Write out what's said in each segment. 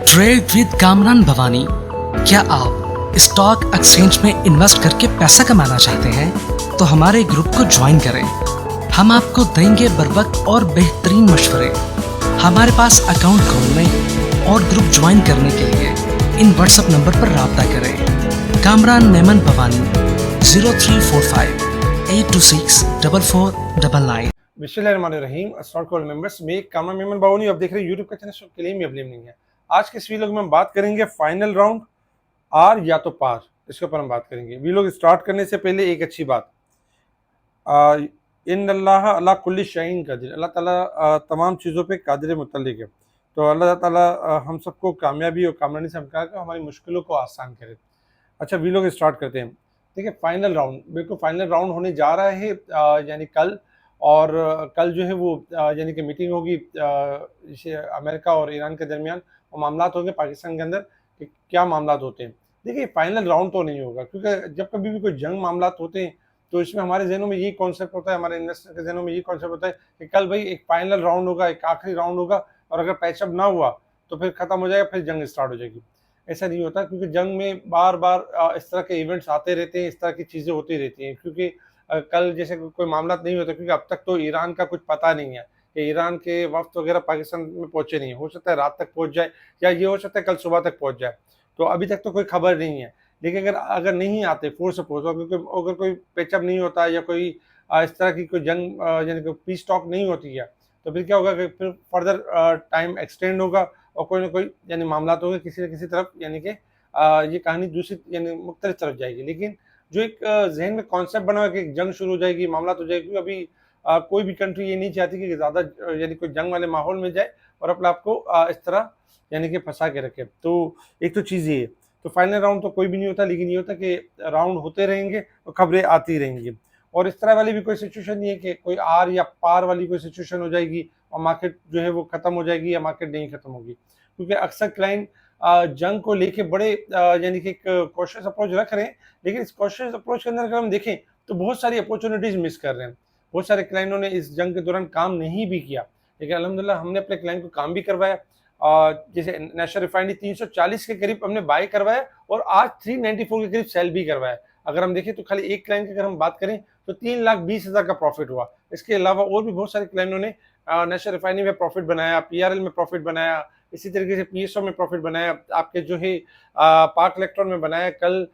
Trade with Kamran Bhavani. क्या आप stock exchange में इन्वेस्ट करके पैसा कमाना चाहते हैं तो हमारे ग्रुप को ज्वाइन करें। हम आपको देंगे बर वक्त और बेहतरीन मशवरे। हमारे पास अकाउंट खोलने और ग्रुप ज्वाइन करने के लिए इन व्हाट्सएप नंबर पर राब्ता करें। कामरान मेमन भवानी 0345-826-4499। बिस्मिल्लाहिर्रहमानिर्रहीम। अस्सलाम वालेकुम मेंबर्स, मैं कामरान मेमन भवानी। आप देख रहे हैं यूट्यूब का चैनल क्लेम या ब्लेम नहीं है। आज के इस वीडियो में हम बात करेंगे फाइनल राउंड आर या तो पार, इसके ऊपर हम बात करेंगे। वीडियो स्टार्ट करने से पहले एक अच्छी बात, इन अल्लाह अला कुल्ली शैइन कादिर, अल्लाह ताला तमाम चीज़ों पे कादिर मुतल्लिक है। तो अल्लाह ताला हम सबको कामयाबी और कामरानी से हमकार कर हमारी मुश्किलों को आसान करे। अच्छा, वीडियो को स्टार्ट करते हैं। देखिए, फाइनल राउंड, बिल्कुल फाइनल राउंड होने जा रहा है यानी कल। और कल जो है वो यानी कि मीटिंग होगी अमेरिका और ईरान के दरमियान, और मामलात होंगे पाकिस्तान के अंदर कि क्या मामलात होते हैं। देखिए, फाइनल राउंड तो नहीं होगा, क्योंकि जब कभी भी कोई जंग मामलात होते हैं तो इसमें हमारे जहनों में यही कॉन्सेप्ट होता है, हमारे इन्वेस्टर के जहनों में यही कॉन्सेप्ट होता है कि कल भाई एक फाइनल राउंड होगा, एक आखिरी राउंड होगा, और अगर पैचअप ना हुआ तो फिर खत्म हो जाएगा, फिर जंग स्टार्ट हो जाएगी। ऐसा नहीं होता, क्योंकि जंग में बार बार इस तरह के इवेंट्स आते रहते हैं, इस तरह की चीज़ें होती रहती हैं। क्योंकि कल जैसे कोई मामला नहीं होता, क्योंकि अब तक तो ईरान का कुछ पता नहीं है कि ईरान के वफ्त वगैरह पाकिस्तान में पहुंचे नहीं है। हो सकता है रात तक पहुंच जाए, या ये हो सकता है कल सुबह तक पहुंच जाए। तो अभी तक तो कोई खबर नहीं है। लेकिन अगर अगर नहीं आते फोर्स सपोज, अगर कोई पेचअप नहीं होता या कोई इस तरह की कोई जंग यानी कि पीस टॉक नहीं होती है, तो फिर क्या होगा कि फिर फर्दर टाइम एक्सटेंड होगा और कोई ना कोई यानी मामला होंगे किसी न किसी तरफ, यानी कि ये कहानी दूसरी यानी मुख्तलिफ तरफ जाएगी। लेकिन जो एक जहन में कॉन्सेप्ट बना हुआ है कि जंग शुरू हो जाएगी, मामला हो जाएगी, क्योंकि अभी कोई भी कंट्री ये नहीं चाहती कि ज़्यादा यानी कोई जंग वाले माहौल में जाए और अपने आप को इस तरह यानी कि फंसा के रखे। तो एक तो चीज़ ये है। तो फाइनल राउंड तो कोई भी नहीं होता, लेकिन ये होता कि राउंड होते रहेंगे और खबरें आती रहेंगी। और इस तरह वाली भी कोई सिचुएशन नहीं है कि कोई आर या पार वाली कोई सिचुएशन हो जाएगी और मार्केट जो है वो खत्म हो जाएगी या मार्केट नहीं खत्म होगी। क्योंकि अक्सर क्लाइंट जंग को लेके बड़े यानी कि एक कॉशियस अप्रोच रख रहे हैं। लेकिन इस कॉशियस अप्रोच के अंदर अगर हम देखें तो बहुत सारी अपॉर्चुनिटीज मिस कर रहे हैं। बहुत सारे क्लाइंटों ने इस जंग के दौरान काम नहीं भी किया, लेकिन अल्हम्दुलिल्लाह हमने अपने क्लाइंट को काम भी करवाया। जैसे नेशनल रिफाइनरी 340 के करीब हमने बाय करवाया और आज 394 के करीब सेल भी करवाया। अगर हम देखें तो खाली एक क्लाइंट की अगर हम बात करें तो 3,20,000 का प्रॉफिट हुआ। इसके अलावा और भी बहुत सारे क्लाइंटों ने नेशनल रिफाइनरी में प्रॉफिट बनाया, पीआरएल में प्रॉफिट बनाया, इसी तरीके से पीएसओ में प्रॉफिट बनाया, आपके जो है पार्क इलेक्ट्रॉन में बनाया। कल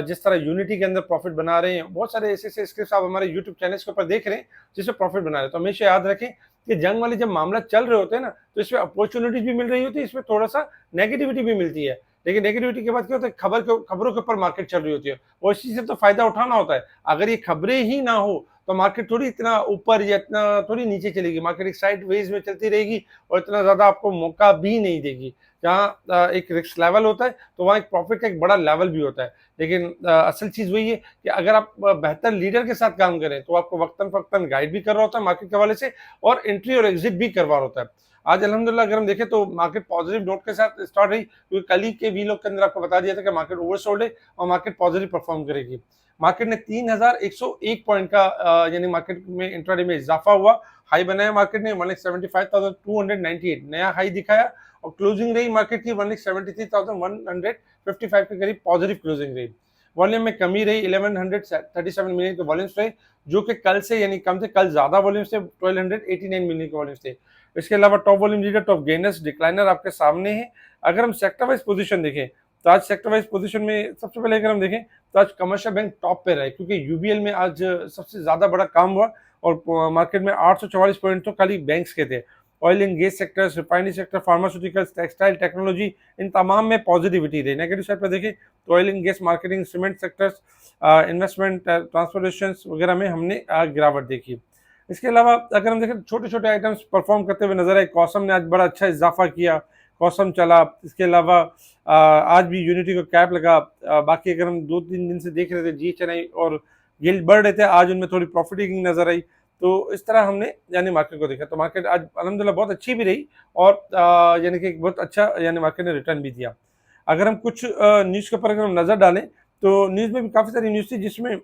जिस तरह यूनिटी के अंदर प्रॉफिट बना रहे हैं, बहुत सारे ऐसे ऐसे स्क्रिप्ट आप हमारे यूट्यूब चैनल के ऊपर देख रहे हैं जिसमें प्रॉफिट बना रहे हैं। तो हमेशा याद रखें कि जंग वाले जब मामला चल रहे होते हैं ना, तो इसमें अपॉर्चुनिटीज भी मिल रही होती है, इसमें थोड़ा सा नेगेटिविटी भी मिलती है। लेकिन नेगेटिविटी के बाद क्या होता है, खबरों के ऊपर मार्केट चल रही होती है और इस चीज से तो फायदा उठाना होता है। अगर ये खबरें ही ना हो तो मार्केट थोड़ी इतना ऊपर या इतना थोड़ी नीचे चलेगी। मार्केट एक साइड वेज में चलती रहेगी और इतना ज्यादा आपको मौका भी नहीं देगी। जहाँ एक रिस्क लेवल होता है तो वहाँ एक प्रॉफिट का एक बड़ा लेवल भी होता है। लेकिन असल चीज वही है कि अगर आप बेहतर लीडर के साथ काम करें तो आपको वक्तन फक्तन गाइड भी कर रहा होता है मार्केट के हवाले से, और एंट्री और एग्जिट भी करवा रहा होता है। आज अल्हम्दुलिल्लाह अगर हम देखें तो मार्केट पॉजिटिव नोट के साथ स्टार्ट रही, क्योंकि कल ही के वीलॉग के अंदर आपको बता दिया था कि मार्केट ओवरसोल्ड है और मार्केट पॉजिटिव परफॉर्म करेगी। मार्केट ने 3,101 पॉइंट का यानी मार्केट में इंट्राडे में इजाफा हुआ। हाई बनाया मार्केट ने 1,75,298 नया हाई दिखाया, और क्लोजिंग रही मार्केट की 1,73,155 के करीब पॉजिटिव क्लोजिंग रही। वॉल्यूम में कमी रही, 1137 मिलियन के वॉल्यूम्स रहे, जो कि कल से यानी कम थे। कल ज्यादा वॉल्यूम्स थे, 1289 मिलियन के वॉल्यूम्स थे। इसके अलावा top volume leader, top gainers, decliner आपके सामने है। अगर हम सेक्टर वाइज पोजीशन देखें तो आज सेक्टर वाइज पोजीशन में सबसे पहले अगर हम देखें तो आज कमर्शियल बैंक टॉप पे रहे, क्योंकि यूबीएल में आज सबसे ज्यादा बड़ा काम हुआ और मार्केट में 844 पॉइंट तो खाली बैंक्स के थे। Oil and gas sectors, refinery sector, pharmaceuticals, textile, technology, इन तमाम में पॉजिटिविटी रही। नेगेटिव साइड पर देखें तो oil and gas, marketing, cement sectors, investment, transportation वगैरह में हमने गिरावट देखी। इसके अलावा अगर हम देखें छोटे छोटे आइटम्स परफॉर्म करते हुए नजर आए। कॉसम ने आज बड़ा अच्छा इजाफा किया, कॉसम चला। इसके अलावा आज भी यूनिटी को कैप लगा। बाकी अगर हम 2-3 दिन से देख रहे थे जीएचएनआई और गिल्ड बढ़ रहे थे, आज उनमें थोड़ी प्रॉफिटिंग नजर आई। तो इस तरह हमने यानी मार्केट को देखा। तो मार्केट आज अल्हम्दुलिल्लाह बहुत अच्छी भी रही और यानी कि बहुत अच्छा यानी मार्केट ने रिटर्न भी दिया। अगर हम कुछ न्यूज़ के ऊपर अगर हम नजर डालें तो न्यूज़ में भी काफ़ी सारी न्यूज़ थी, जिसमें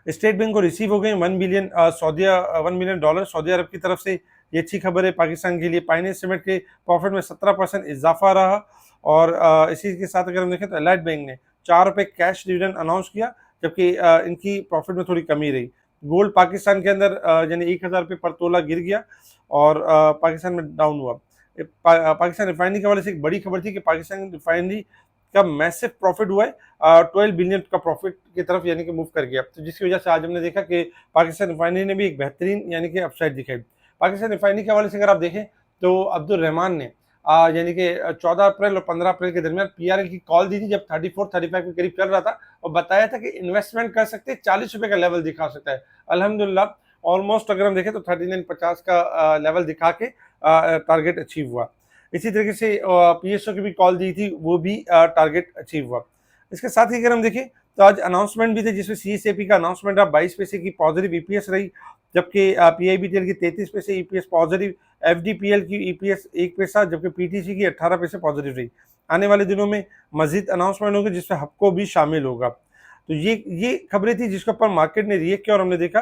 स्टेट बैंक को रिसीव हो गए 1 बिलियन $1 मिलियन सऊदी अरब की तरफ से ये अच्छी खबर है पाकिस्तान के लिए। पाइन एस्टीमेट के प्रॉफिट में 17% इजाफा रहा। और इसी के साथ अगर हम देखें तो एलाइट बैंक ने 4 रुपये कैश डिविडेंड अनाउंस किया, जबकि इनकी प्रॉफिट में थोड़ी कमी रही। गोल्ड पाकिस्तान के अंदर यानी 1000 रुपये पर तोला गिर गया और पाकिस्तान में डाउन हुआ। पाकिस्तान रिफाइनरी के हवाले से एक बड़ी खबर थी कि पाकिस्तान रिफाइनरी का मैसिव प्रॉफिट हुआ है, 12 बिलियन का प्रॉफिट की तरफ यानी कि मूव कर गया। तो जिसकी वजह से आज हमने देखा कि पाकिस्तान रिफाइनरी ने भी एक बेहतरीन यानी कि अपसाइड दिखाई। पाकिस्तान रिफाइनरी के हवाले से अगर आप देखें तो अब्दुल रहमान ने यानी कि 14 अप्रैल और 15 अप्रैल के दरमियान पीआरएल की कॉल दी थी, जब 34-35 के करीब चल रहा था, और बताया था कि इन्वेस्टमेंट कर सकते, 40 रुपये का लेवल दिखा सकता है। अल्हम्दुलिल्लाह ऑलमोस्ट अगर हम देखें तो 39.50 का लेवल दिखा के टारगेट अचीव हुआ। इसी तरीके से पीएसओ की भी कॉल दी थी, वो भी टारगेट अचीव हुआ। इसके साथ ही अगर हम देखें तो आज अनाउंसमेंट भी थे, जिसमें सीएसएपी का अनाउंसमेंट रहा, 22 पैसे की पॉजिटिव ईपीएस रही, जबकि पीआईबीटीएल की 33 पैसे ईपीएस पॉजिटिव, एफडीपीएल की ईपीएस 1 पैसा, जबकि पीटीसी की 18 पैसे पॉजिटिव रही। आने वाले दिनों में मजीद अनाउंसमेंट होंगे जिसमें हबको भी शामिल होगा। तो ये खबरें थी जिसके ऊपर मार्केट ने रिएक्ट किया और हमने देखा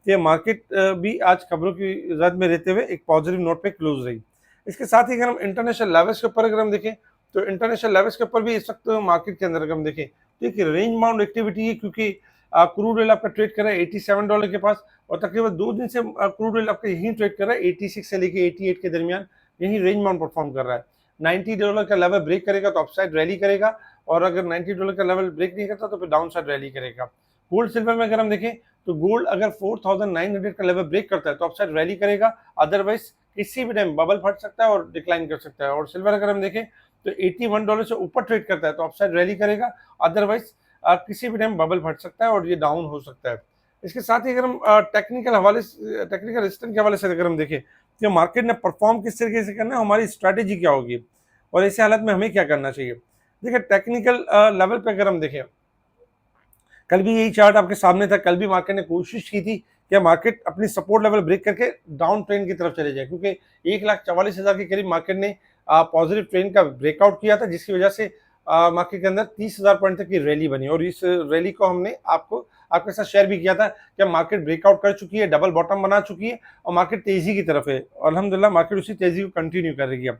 कि मार्केट भी आज खबरों की जद में रहते हुए एक पॉजिटिव नोट पे क्लोज रही। इसके साथ ही अगर हम इंटरनेशनल लेवल्स के ऊपर अगर हम देखें तो इंटरनेशनल लेवल्स के ऊपर भी इस वक्त मार्केट के अंदर अगर हम देखें तो एक रेंज बाउंड एक्टिविटी है, क्योंकि क्रूड ऑयल आपका ट्रेड कर रहा है $87 के पास, और तकरीबन 2 दिन से क्रूड ऑयल आपका यही ट्रेड कर रहा है 86 से लेके 88 के दरमियान, यही रेंज बाउंड परफॉर्म कर रहा है। $90 का लेवल ब्रेक करेगा तो अपसाइड रैली करेगा, और अगर $90 का लेवल ब्रेक नहीं करता तो फिर डाउन साइड रैली करेगा। गोल्ड सिल्वर में अगर हम देखें तो गोल्ड अगर 4900 का लेवल ब्रेक करता है तो अपसाइड रैली करेगा, अदरवाइज किसी भी टाइम बबल फट सकता है और डिक्लाइन कर सकता है। और सिल्वर अगर हम देखें तो $81 से ऊपर ट्रेड करता है तो अपसाइड रैली करेगा, अदरवाइज किसी भी टाइम बबल फट सकता है और ये डाउन हो सकता है। इसके साथ ही अगर हम टेक्निकल रेजिस्टेंस के हवाले से अगर हम देखें कि मार्केट ने परफॉर्म किस तरीके से करना है, हमारी स्ट्रैटेजी क्या होगी और ऐसे हालत में हमें क्या करना चाहिए। देखिए टेक्निकल लेवल पे अगर हम देखें, कल भी यही चार्ट आपके सामने था। कल भी मार्केट ने कोशिश की थी कि मार्केट अपनी सपोर्ट लेवल ब्रेक करके डाउन ट्रेंड की तरफ चले जाए, क्योंकि 1,44,000 के करीब मार्केट ने पॉजिटिव ट्रेंड का ब्रेकआउट किया था, जिसकी वजह से मार्केट के अंदर 30,000 पॉइंट तक की रैली बनी। और इस रैली को हमने आपके साथ शेयर भी किया था कि मार्केट ब्रेकआउट कर चुकी है, डबल बॉटम बना चुकी है और मार्केट तेजी की तरफ है। अल्हम्दुलिल्लाह मार्केट उसी तेजी को कंटिन्यू कर रही है।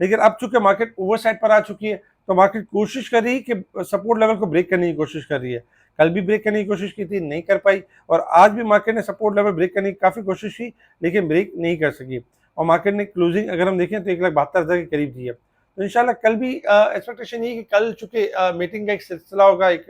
लेकिन अब चूंकि मार्केट ओवर साइड पर आ चुकी है तो मार्केट कोशिश कर रही है कि सपोर्ट लेवल को ब्रेक करने की कोशिश कर रही है। कल भी ब्रेक करने की कोशिश की थी, नहीं कर पाई, और आज भी मार्केट ने सपोर्ट लेवल ब्रेक करने की काफी कोशिश की लेकिन ब्रेक नहीं कर सकी, और मार्केट ने क्लोजिंग अगर हम देखें तो 1,72,000 के करीब दी है। तो इंशाल्लाह कल भी एक्सपेक्टेशन ये कि कल चूंकि मीटिंग का एक सिलसिला होगा, एक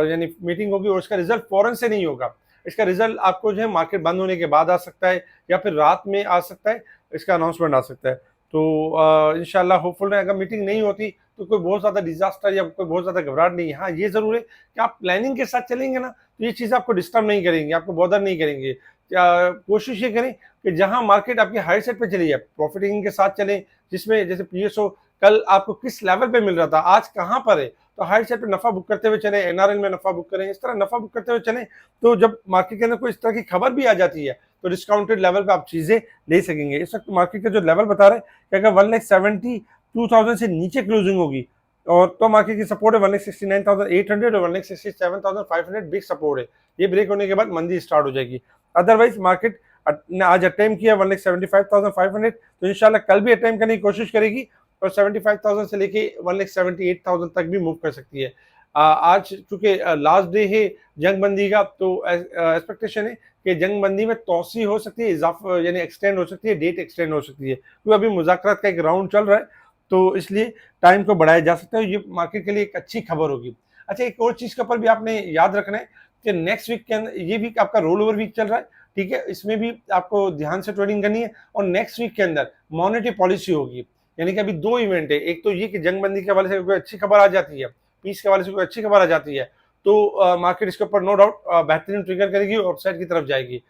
यानी मीटिंग होगी और उसका रिजल्ट फौरन से नहीं होगा। इसका रिजल्ट आपको जो है मार्केट बंद होने के बाद आ सकता है या फिर रात में आ सकता है, इसका अनाउंसमेंट आ सकता है। तो इंशाल्लाह होपफुल है, अगर मीटिंग नहीं होती तो कोई बहुत ज़्यादा डिजास्टर या कोई बहुत ज़्यादा घबराहट नहीं है। हाँ, ये ज़रूर है कि आप प्लानिंग के साथ चलेंगे ना तो ये चीज़ आपको डिस्टर्ब नहीं करेंगे, आपको बॉदर नहीं करेंगे। कोशिश ये करें कि जहां मार्केट आपकी हाई साइड पे चली जाए प्रॉफिटिंग के साथ चलें, जिसमें जैसे पीएसओ कल आपको किस लेवल पे मिल रहा था, आज कहां पर है, तो हाई साइड पे नफा बुक करते हुए चले, एनआरएल में नफा बुक करें, इस तरह नफा बुक करते हुए चलें। तो जब मार्केट के अंदर कोई इस तरह की खबर भी आ जाती है तो डिस्काउंटेड लेवल पे आप चीजें ले सकेंगे। इस वक्त मार्केट का जो लेवल बता रहे हैं कि अगर 1,72,000 से नीचे क्लोजिंग होगी और तो मार्केट की सपोर्ट है 1,69,800 और 1,67,500 बिग सपोर्ट है। ये ब्रेक होने के बाद मंदी स्टार्ट हो जाएगी। अदरवाइज मार्केट ने आज अटेम्प्ट किया 1,75,500, तो इंशाल्लाह कल भी अटेम्प्ट करने की कोशिश करेगी और 75,000 से लेके 1,78,000 तक भी मूव कर सकती है। आज चूंकि लास्ट डे है जंग बंदी का, तो एक्सपेक्टेशन है कि जंग बंदी में तोसी हो सकती है, इजाफा यानी एक्सटेंड हो सकती है, डेट एक्सटेंड हो सकती है, क्योंकि अभी मुज़ाकरात का एक राउंड चल रहा है, तो इसलिए टाइम को बढ़ाया जा सकता है। ये मार्केट के लिए एक अच्छी खबर होगी। अच्छा, एक और चीज़ के ऊपर भी आपने याद रखना है कि नेक्स्ट वीक के अंदर, ये वीक आपका रोल ओवर वीक चल रहा है, ठीक है, इसमें भी आपको ध्यान से ट्रेडिंग करनी है। और नेक्स्ट वीक के अंदर मॉनेटरी पॉलिसी होगी, यानी कि अभी 2 इवेंट है। एक तो ये कि जंग बंदी के हवाले से कोई अच्छी खबर आ जाती है, पीस के हवाले से कोई अच्छी खबर आ जाती है, तो मार्केट इसके ऊपर नो डाउट बेहतरीन ट्रिगर करेगी और अपसाइड की तरफ जाएगी।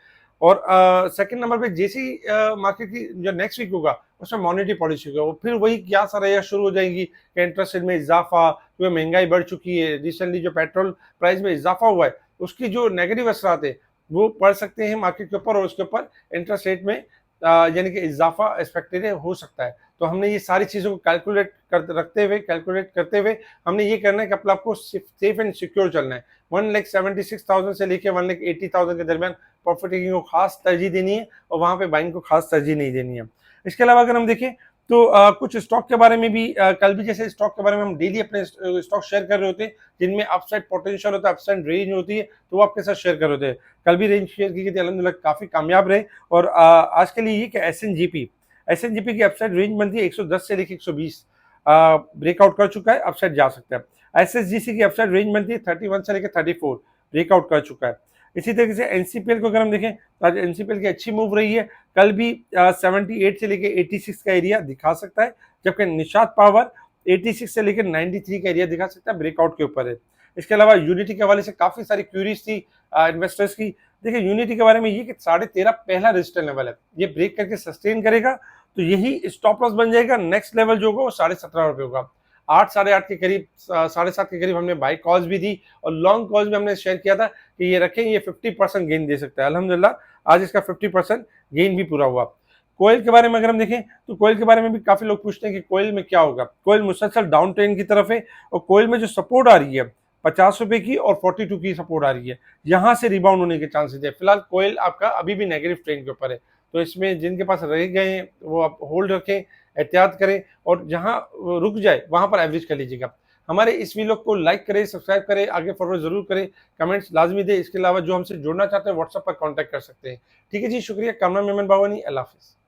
और सेकंड नंबर पे जैसे ही मार्केट की जो नेक्स्ट वीक होगा उसमें मॉनेटरी पॉलिसी होगा, और फिर वही क्या सारा शुरू हो जाएंगी कि इंटरेस्ट रेट में इजाफा, क्योंकि महंगाई बढ़ चुकी है, रिसेंटली जो पेट्रोल प्राइस में इजाफा हुआ है उसकी जो नेगेटिव असरात है वो पड़ सकते हैं मार्केट के ऊपर, और उसके ऊपर इंटरेस्ट रेट में यानी कि इजाफा एक्सपेक्टेड हो सकता है। तो हमने ये सारी चीज़ों को कैलकुलेट करते हुए हमने ये करना है कि अपने आपको सेफ एंड सिक्योर चलना है। 1,76,000 से लेके 1,80,000 के दरमियान प्रॉफिट टेकिंग को खास तरजीह देनी है और वहाँ पे बाइंग को खास तरजीह नहीं देनी है। इसके अलावा अगर हम देखें तो कुछ स्टॉक के बारे में भी कल भी जैसे स्टॉक के बारे में हम डेली अपने स्टॉक शेयर कर रहे होते हैं जिनमें अपसाइड पोटेंशियल होता है, अपसाइड रेंज होती है, तो वो आपके साथ शेयर कर रहे होते हैं। कल भी रेंज शेयर की थी, अल्हम्दुलिल्लाह काफी कामयाब रहे। और आज के लिए ये कि एसएनजीपी की अपसाइड रेंज बनती है 110 से लेकर 120, ब्रेकआउट कर चुका है, अपसाइड जा सकता है। एसएसजीसी की अपसाइड रेंज बनती है 31 से लेकर 34, ब्रेकआउट कर चुका है। इसी तरीके से एनसीपीएल को अगर हम देखें तो आज एनसीपीएल की अच्छी मूव रही है। कल भी 78 से लेकर 86 का एरिया दिखा सकता है, जबकि निषाद पावर 86 से लेकर 93 का एरिया दिखा सकता है, ब्रेकआउट के ऊपर है। इसके अलावा यूनिटी के हवाले से काफी सारी क्यूरीज थी इन्वेस्टर्स की। देखिए यूनिटी के बारे में ये कि 13.5 पहला रेजिस्टेंस लेवल है, ये ब्रेक करके सस्टेन करेगा तो यही स्टॉप लॉस बन जाएगा। नेक्स्ट लेवल जो होगा वो 17.5 रुपये होगा। 8 साढ़े 8 के करीब 7.5 के करीब हमने बाई कॉल्स भी दी और लॉन्ग कॉल्स भी हमने शेयर किया था कि ये रखें, ये 50% गेन दे सकता है। अल्हम्दुलिल्लाह आज इसका 50% गेन भी पूरा हुआ। कोयल के बारे में अगर हम देखें तो कोयल के बारे में भी काफी लोग पूछते हैं कि कोयल में क्या होगा। कोयल मुसलसल डाउन ट्रेंड की तरफ है और कोयल में जो सपोर्ट आ रही है 50 रुपए की और 42 की सपोर्ट आ रही है, यहाँ से रिबाउंड होने के चांसेस है। फिलहाल कोयल आपका अभी भी नेगेटिव ट्रेंड के ऊपर है, तो इसमें जिनके पास रह गए हैं वो आप होल्ड रखें, एहतियात करें और जहां रुक जाए वहां पर एवरेज कर लीजिएगा। हमारे इस वीडियो को लाइक करें, सब्सक्राइब करें, आगे फॉरवर्ड जरूर करें, कमेंट्स लाजमी दें। इसके अलावा जो हमसे जुड़ना चाहते हैं व्हाट्सएप पर कांटेक्ट कर सकते हैं। ठीक है जी, शुक्रिया। कामरान मेमन बावानी, अल्लाह हाफिज़।